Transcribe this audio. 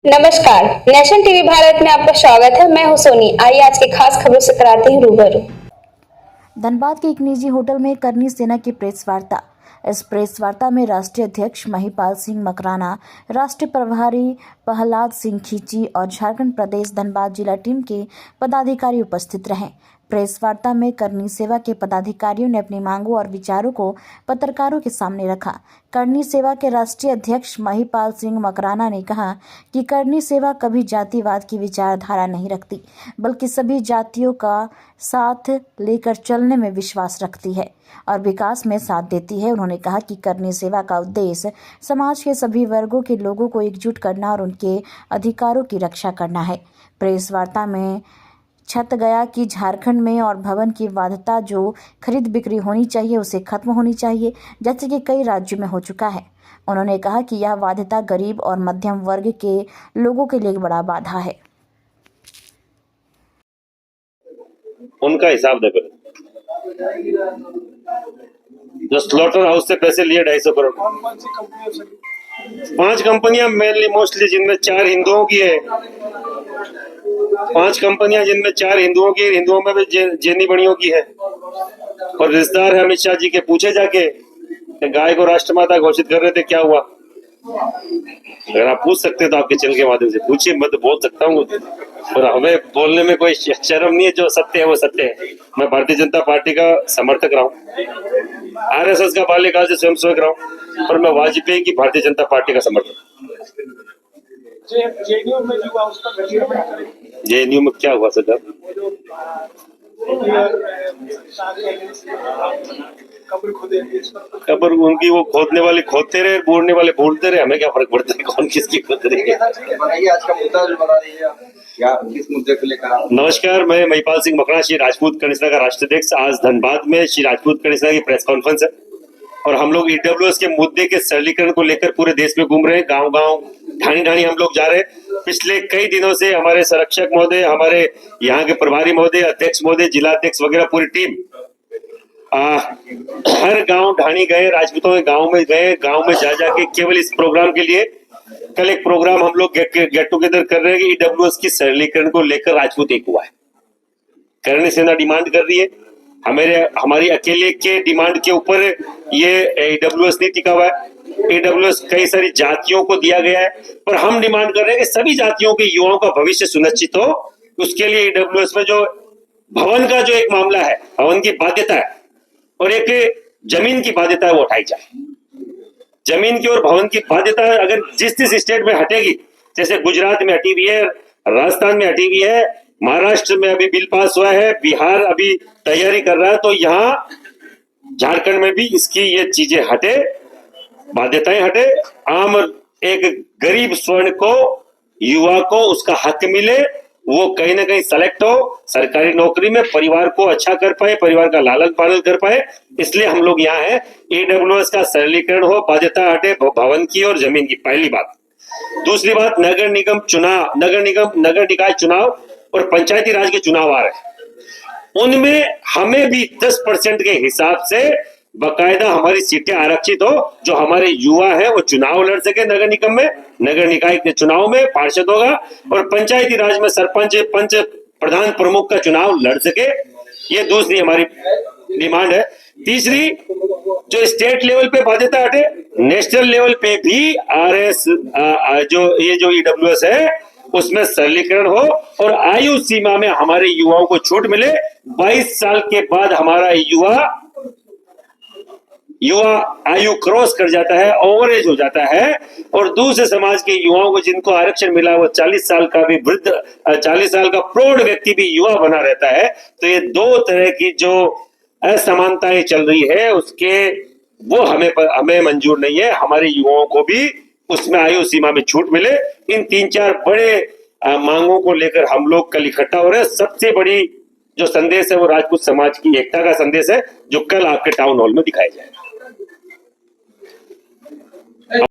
नमस्कार, nation TV Bharat में आपका स्वागत है। मैं हूं सोनी। आइए आज की खास खबरों से कराते हैं रूबरू। धनबाद के एक निजी होटल में करनी सेना की प्रेस वार्ता। इस प्रेस वार्ता में राष्ट्रीय अध्यक्ष महिपाल सिंह मकराना, राष्ट्रीय प्रभारी प्रहलाद सिंह खींची और झारखंड प्रदेश धनबाद जिला टीम के पदाधिकारी उपस्थित रहे। प्रेस वार्ता में करनी सेवा के पदाधिकारियों ने अपनी मांगों और विचारों को पत्रकारों के सामने रखा। करनी सेवा के राष्ट्रीय अध्यक्ष महिपाल सिंह मकराना ने कहा कि करनी सेवा कभी जातिवाद की विचारधारा नहीं रखती, बल्कि सभी जातियों का साथ लेकर चलने में विश्वास रखती है और विकास में साथ देती है। उन्होंने कहा कि करनी सेवा का उद्देश्य समाज के सभी वर्गों के लोगों को एकजुट करना और उनके अधिकारों की रक्षा करना है। प्रेस वार्ता में छत गया कि झारखंड में और भवन की बाध्यता जो खरीद बिक्री होनी चाहिए उसे खत्म होनी चाहिए, जैसे कि कई राज्यों में हो चुका है। उन्होंने कहा कि यह बाध्यता गरीब और मध्यम वर्ग के लोगों के लिए बड़ा बाधा है। उनका हिसाब दे फिर जो स्लॉटर हाउस से पैसे लिए 250 करोड़। 5 कंपनियां मेनली मोस्टली जिनमें 4 हिंदुओं की है। 5 कंपनियां जिनमें 4 हिंदुओं की, हिंदुओं में भी जैनी बड़ियों की है। और रिश्तेदार है अमित शाह जी के, पूछे जाके गाय को राष्ट्रमाता घोषित कर रहे थे, क्या हुआ? अगर आप पूछ सकते तो आपके चैनल के माध्यम से पूछिए, मैं तो बोल सकता हूँ और हमें बोलने में कोई शर्म नहीं है। जो सत्य है वो सत्य है। मैं भारतीय जनता पार्टी का समर्थक रहा हूँ, आरएसएस का बाल्यकाल से स्वयंसेवक रहा हूँ, पर मैं वाजपेयी की भारतीय जनता पार्टी का समर्थक। जेएनयू में क्या हुआ सर? कब्र उनकी, वो खोदने वाले खोदते रहे, बोलने वाले बोलते रहे, हमें क्या फर्क पड़ता है कौन किसकी खोद रही है। आज का मुद्दा जो बता रही है, क्या किस मुद्दे को लेकर? नमस्कार, मैं महिपाल सिंह मकराना, श्री राजपूत कर्ण सेना का राष्ट्रीय अध्यक्ष। आज धनबाद में श्री राजपूत कर्ण सेना की प्रेस कॉन्फ्रेंस है और हम लोग ईडब्ल्यूएस के मुद्दे के सरलीकरण को लेकर पूरे देश में घूम रहे हैं। गांव गांव, ढाणी ढाणी हम लोग जा रहे हैं। पिछले कई दिनों से हमारे संरक्षक महोदय, हमारे यहाँ के प्रभारी महोदय, अध्यक्ष महोदय, जिला अध्यक्ष वगैरह पूरी टीम हर गांव ढाणी गए, राजपूतों के गांव में गए, गांव में जा जाके केवल इस प्रोग्राम के लिए। कल एक प्रोग्राम हम लोग गेट टुगेदर कर रहे हैं कि ईडब्ल्यूएस की सरलीकरण को लेकर राजपूत एक हुआ है। करनी सेना डिमांड कर रही है, हमारी अकेले के डिमांड के ऊपर ये ईडब्ल्यूएस नहीं टिका हुआ है। ईडब्ल्यूएस कई सारी जातियों को दिया गया है, पर हम डिमांड कर रहे हैं कि सभी जातियों के युवाओं का भविष्य सुनिश्चित हो। उसके लिए ईडब्ल्यूएस में जो भवन का जो एक मामला है, भवन की बाध्यता है और एक जमीन की बाध्यता है, वो उठाई जाए। जमीन की और भवन की बाध्यता अगर जिस स्टेट में हटेगी, जैसे गुजरात में हटी हुई है, राजस्थान में हटी हुई है, महाराष्ट्र में अभी बिल पास हुआ है, बिहार अभी तैयारी कर रहा है, तो यहाँ झारखंड में भी इसकी ये चीजें हटे, बाध्यताएं हटे। आम एक गरीब स्वर्ण को, युवा को उसका हक मिले, वो कहीं ना कहीं सेलेक्ट हो, सरकारी नौकरी में परिवार को अच्छा कर पाए, परिवार का लालन पालन कर पाए। इसलिए हम लोग यहाँ हैं। ईडब्ल्यूएस का सरलीकरण हो, बाध्यता हटे भवन की और जमीन की, पहली बात। दूसरी बात, नगर निगम चुनाव, नगर निकाय चुनाव और पंचायती राज के चुनाव आ रहे हैं, उनमें हमें भी 10% के हिसाब से बकायदा हमारी सीटें आरक्षित हो। जो हमारे युवा है वो चुनाव लड़ सके, नगर निगम में, नगर निकाय के चुनाव में पार्षद होगा, और पंचायती राज में सरपंच, पंच, प्रधान, प्रमुख का चुनाव लड़ सके। ये दूसरी हमारी डिमांड है। तीसरी, जो स्टेट लेवल पे बाध्यता हटे, नेशनल लेवल पे भी आरएस जो ईडब्ल्यूएस है उसमें सरलीकरण हो और आयु सीमा में हमारे युवाओं को छूट मिले। 22 साल के बाद हमारा युवा आयु क्रॉस कर जाता है, ओवर एज हो जाता है, और दूसरे समाज के युवाओं को जिनको आरक्षण मिला वो 40 साल का भी वृद्ध, 40 साल का प्रौढ़ व्यक्ति भी युवा बना रहता है। तो ये दो तरह की जो असमानताएं चल रही है उसके वो हमें मंजूर नहीं है। हमारे युवाओं को भी उसमें आयु सीमा में छूट मिले। इन 3-4 बड़े मांगों को लेकर हम लोग कल इकट्ठा हो रहे हैं। सबसे बड़ी जो संदेश है वो राजपूत समाज की एकता का संदेश है, जो कल आपके टाउन हॉल में दिखाया जाए।